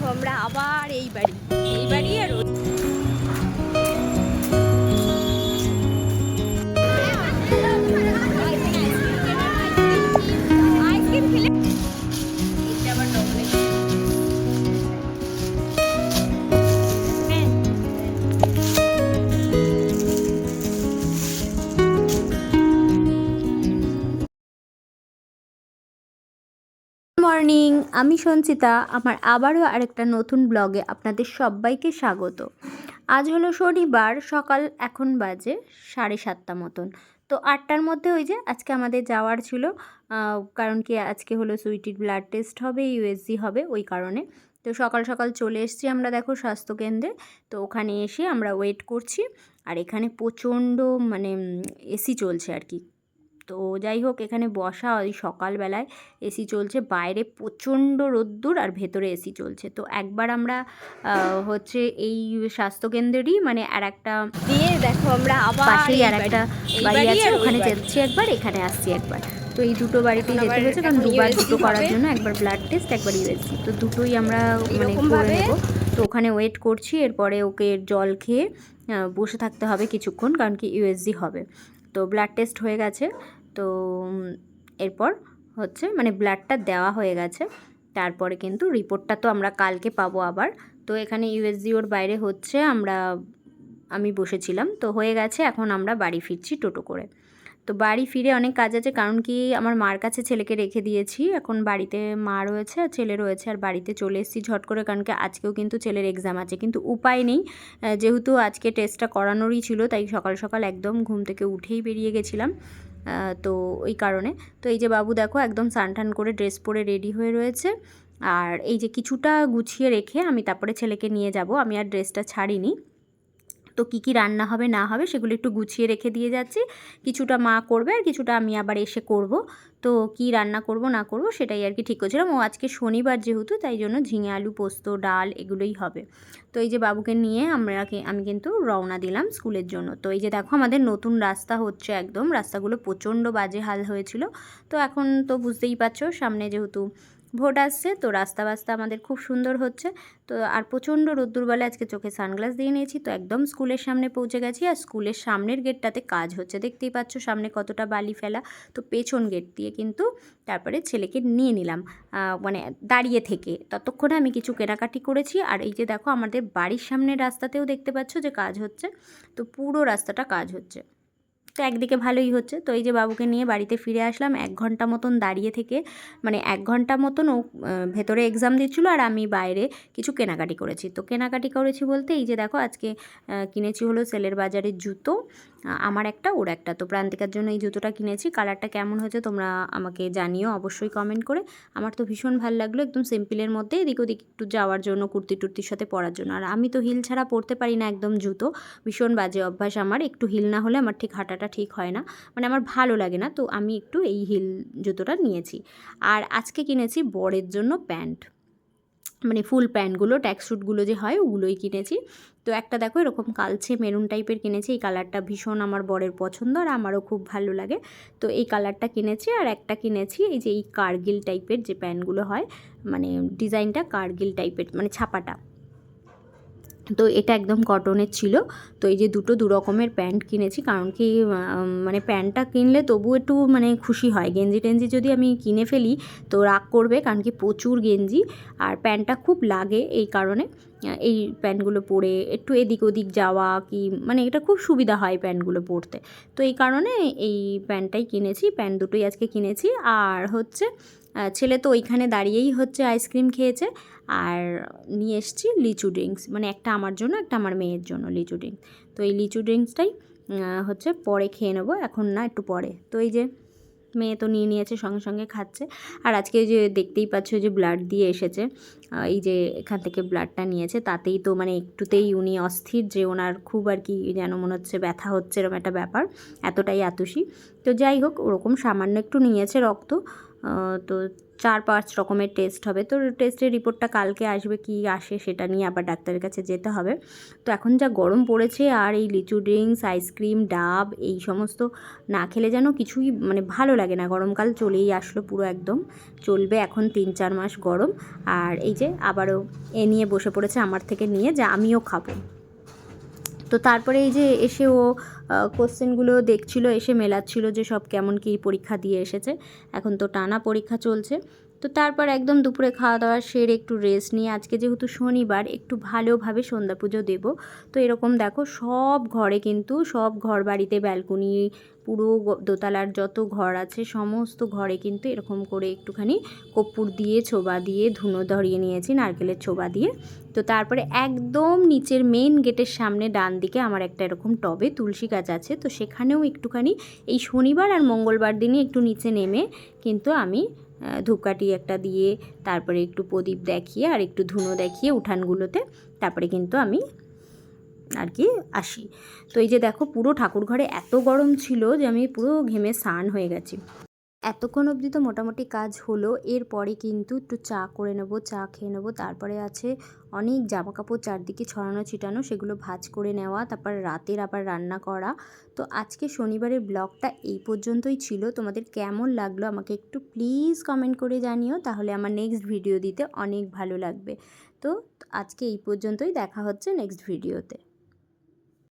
দেখো আমরা আবার এই বাড়ি আর আইসক্রিম খেলে আবার মর্নিং, আমি সঞ্চিতা। আমার আবারও আরেকটা নতুন ব্লগে আপনাদের সবাইকে স্বাগত। আজ হলো শনিবার, সকাল এখন বাজে 7:30 মতন। তো 8টার মধ্যে ওই যে আজকে আমাদের যাওয়ার ছিল, কারণ কি আজকে হলো সুইটির ব্লাড টেস্ট হবে, ইউএসজি হবে, ওই কারণে। তো সকাল সকাল চলে এসেছি আমরা, দেখো, স্বাস্থ্যকেন্দ্রে। তো ওখানে এসে আমরা ওয়েট করছি, আর এখানে প্রচণ্ড মানে এসি চলছে আর কি। তো যাই হোক, এখানে বসা ওই সকালবেলায় এসি চলছে, বাইরে প্রচণ্ড রোদ্দুর আর ভেতরে এসি চলছে। তো একবার আমরা হচ্ছে এই স্বাস্থ্যকেন্দ্রেরই মানে আর একটা দিয়ে দেখো আমরা আবার পাশেই আর একটা বাড়ি আছে, ওখানে যাচ্ছি একবার, এখানে আসছি একবার। তো এই দুটো বাড়িতেই যেতে হয়েছে, কারণ দুবার দুটো করার জন্য, একবার ব্লাড টেস্ট একবার ইউএসজি। তো দুটোই আমরা মানে করে নেবো। তো ওখানে ওয়েট করছি, এরপরে ওকে জল খেয়ে বসে থাকতে হবে কিছুক্ষণ, কারণ কি ইউএসজি হবে। তো ব্লাড টেস্ট হয়ে গেছে, তো এরপর হচ্ছে মানে ব্লাডটা দেওয়া হয়ে গেছে, তারপরে কিন্তু রিপোর্টটা তো আমরা কালকে পাবো আবার। তো এখানে ইউএসজি ওর বাইরে হচ্ছে, আমি বসেছিলাম, তো হয়ে গেছে। এখন আমরা বাড়ি ফিরছি টোটো করে। তো বাড়ি ফিরে অনেক কাজ আছে, কারণ কি আমার মার কাছে ছেলেকে রেখে দিয়েছি, এখন বাড়িতে মা রয়েছে আর ছেলে রয়েছে, আর বাড়িতে চলে এসেছি ঝট করে, কারণ কি আজকেও কিন্তু ছেলের এক্সাম আছে, কিন্তু উপায় নেই, যেহেতু আজকে টেস্টটা করানোরই ছিল, তাই সকাল সকাল একদম ঘুম থেকে উঠেই বেরিয়ে গেছিলাম। তো ওই কারণে। তো এই যে বাবু দেখো একদম স্নান করে ড্রেস পরে রেডি হয়ে রয়েছে, আর এই যে কিছুটা গুছিয়ে রেখে আমি তারপরে ছেলেকে নিয়ে যাব, আমি আর ড্রেসটা ছাড়িনি। তো কী কী রান্না হবে না হবে সেগুলো একটু গুছিয়ে রেখে দিয়ে যাচ্ছি, কিছুটা মা করবে আর কিছুটা আমি আবার এসে করব। তো কি রান্না করব না করব সেটাই আর কি ঠিক করছিলাম। ও আজকে শনিবার যেহেতু, তাই জন্য ঝিঙে আলু পোস্ত ডাল এগুলোই হবে। তো এই যে বাবুকে নিয়ে আমি কিন্তু রওনা দিলাম স্কুলের জন্য। তো এই যে দেখো আমাদের নতুন রাস্তা হচ্ছে, একদম রাস্তাগুলো প্রচণ্ড বাজে হাল হয়েছিল। তো এখন তো বুঝতেই পারছো, সামনে যেহেতু ভোট আসছে, তো রাস্তা আমাদের খুব সুন্দর হচ্ছে। তো আর প্রচণ্ড রোদ্দুরবেলা আজকে চোখে সানগ্লাস দিয়ে নিয়েছি, তো একদম স্কুলের সামনে পৌঁছে গেছি। আর স্কুলের সামনের গেটটাতে কাজ হচ্ছে, দেখতেই পাচ্ছ সামনে কতটা বালি ফেলা। তো পেছন গেট দিয়ে কিন্তু তারপরে ছেলেকে নিয়ে নিলাম, মানে দাঁড়িয়ে থেকে। ততক্ষণে আমি কিছু কেনাকাটি করেছি। আর এই যে দেখো আমাদের বাড়ির সামনের রাস্তাতেও দেখতে পাচ্ছ যে কাজ হচ্ছে, তো পুরো রাস্তাটা কাজ হচ্ছে। তো একদিকে ভালোই হচ্ছে। তো এই যে বাবুকে নিয়ে বাড়িতে ফিরে আসলাম, 1 ঘন্টা মতন দাঁড়িয়ে থেকে, মানে 1 ঘন্টা মতন ও ভেতরে এক্সাম দিচ্ছিলো, আর আমি বাইরে কিছু কেনাকাটি করেছি। তো কেনাকাটি করেছি বলতে এই যে দেখো আজকে কিনেছি হলো সেলের বাজারের জুতো, আমার একটা ওর একটা। তো প্রান্তিকার জন্য এই জুতোটা কিনেছি। কালারটা কেমন হয়েছে তোমরা আমাকে জানিও অবশ্যই কমেন্ট করে। আমার তো ভীষণ ভালো লাগলো, একদম সিম্পলের মধ্যে এদিক ওদিক একটু যাওয়ার জন্য, কুর্তি টুর্তির সাথে পরার জন্য। আর আমি তো হিল ছাড়া পরতে পারি না একদম জুতো, ভীষণ বাজে অভ্যাস আমার, একটু হিল না হলে আমার ঠিক হাঁটাটা ঠিক হয় না, মানে আমার ভালো লাগে না। তো আমি একটু এই হিল জুতোটা নিয়েছি। আর আজকে কিনেছি বরের জন্য প্যান্ট, মানে ফুল প্যান্টগুলো, ট্যাক্সুটগুলো যে হয় ওগুলোই কিনেছি। তো একটা দেখো এরকম কালচে মেরুন টাইপের কিনেছি, এই কালারটা ভীষণ আমার বরের পছন্দ আর আমারও খুব ভালো লাগে। তো এই কালারটা কিনেছি। আর একটা কিনেছি এই যে এই কার্গিল টাইপের যে প্যান্টগুলো হয়, মানে ডিজাইনটা কার্গিল টাইপের, মানে ছাপাটা। তো এটা একদম কটনের ছিল। তো এই যে দু রকমের প্যান্ট কিনেছি, কারণ কি মানে প্যান্টটা কিনলে তবু একটু মানে খুশি হয়, গেঞ্জি টেঞ্জি যদি আমি কিনে ফেলি তো রাগ করবে, কারণ কি প্রচুর গেঞ্জি আর প্যান্টটা খুব লাগে, এই কারণে এই প্যান্টগুলো পরে একটু এদিক ওদিক যাওয়া কি, মানে এটা খুব সুবিধা হয় প্যান্টগুলো পরতে। তো এই কারণে এই প্যান্টটাই কিনেছি, প্যান্ট দুটোই আজকে কিনেছি। আর হচ্ছে ছেলে তো ওইখানে দাঁড়িয়েই হচ্ছে আইসক্রিম খেয়েছে, আর নিয়ে এসেছি লিচু ড্রিঙ্কস, মানে একটা আমার জন্য একটা আমার মেয়ের জন্য লিচু ড্রিঙ্কস। তো এই লিচু ড্রিঙ্কসটাই হচ্ছে পরে খেয়ে নেবো, এখন না, একটু পরে। তো এই যে মেয়ে তো নিয়ে নিয়েছে, সঙ্গে সঙ্গে খাচ্ছে। আর আজকে যে দেখতেই পাচ্ছ যে ব্লাড দিয়ে এসেছে, এই যে এখান থেকে ব্লাডটা নিয়েছে, তাতেই তো মানে একটুতেই উনি অস্থির, যে ওনার খুব আর কি যেন মনে হচ্ছে ব্যথা হচ্ছে, এরকম একটা ব্যাপার, এতটাই আতুষী। তো যাই হোক, ওরকম সামান্য একটু নিয়েছে রক্ত, তো 4-5 রকমের টেস্ট হবে। তো টেস্টের রিপোর্টটা কালকে আসবে, কি আসে সেটা নিয়ে আবার ডাক্তারের কাছে যেতে হবে। তো এখন যা গরম পড়েছে, আর এই লিচু ড্রিঙ্কস, আইসক্রিম, ডাব এই সমস্ত না খেলে যেন কিছুই মানে ভালো লাগে না। গরমকাল চলেই আসলো পুরো একদম, চলবে এখন 3-4 মাস গরম। আর এই যে আবারও এ নিয়ে বসে পড়েছে আমার থেকে নিয়ে, যে আমিও খাবো। তো তারপরে এই যে এসে ও কোশ্চেনগুলো দেখছিল, এসে মেলাচ্ছিল যে সব কেমন কী পরীক্ষা দিয়ে এসেছে। এখন তো টানা পরীক্ষা চলছে। তো তারপর একদম দুপুরে খাওয়া দাওয়া সেরে একটু রেস্ট নিয়ে, আজকে যেহেতু শনিবার একটু ভালোভাবে সন্ধ্যা পুজো দেবো। তো এরকম দেখো সব ঘরে কিন্তু, সব ঘর বাড়িতে ব্যালকনি, পুরো দোতলার যত ঘর আছে সমস্ত ঘরে কিন্তু এরকম করে একটুখানি কর্পূর দিয়ে, ছোবা দিয়ে, ধুনো ধরিয়ে নিয়েছি নারকেলের ছোবা দিয়ে। তো তারপরে একদম নিচের মেন গেটের সামনে ডান দিকে আমার একটা এরকম টবে তুলসী গাছ আছে। তো সেখানেও একটুখানি এই শনিবার আর মঙ্গলবার দিনে একটু নিচে নেমে কিন্তু আমি ধূপকাঠি একটা দিয়ে, তারপরে একটু প্রদীপ দেখিয়ে আর একটু ধুনো দেখিয়ে উঠানগুলোতে তারপরে কিন্তু আমি আর কি আসি। তো এই যে দেখো পুরো ঠাকুর ঘরে এত গরম ছিল যে আমি পুরো ঘেমে স্নান হয়ে গেছি। এতক্ষণ অবধি তো মোটামুটি কাজ হলো। এরপরে কিন্তু একটু চা করে নেবো, চা খেয়ে নেবো। তারপরে আছে অনেক জামাকাপড় চারদিকে ছড়ানো ছিটানো, সেগুলো ভাঁজ করে নেওয়া, তারপর রাতের আবার রান্না করা। তো আজকে শনিবারের ব্লগটা এই পর্যন্তই ছিল। তোমাদের কেমন লাগলো আমাকে একটু প্লিজ কমেন্ট করে জানিও, তাহলে আমার নেক্সট ভিডিও দিতে অনেক ভালো লাগবে। তো আজকে এই পর্যন্তই, দেখা হচ্ছে নেক্সট ভিডিওতে।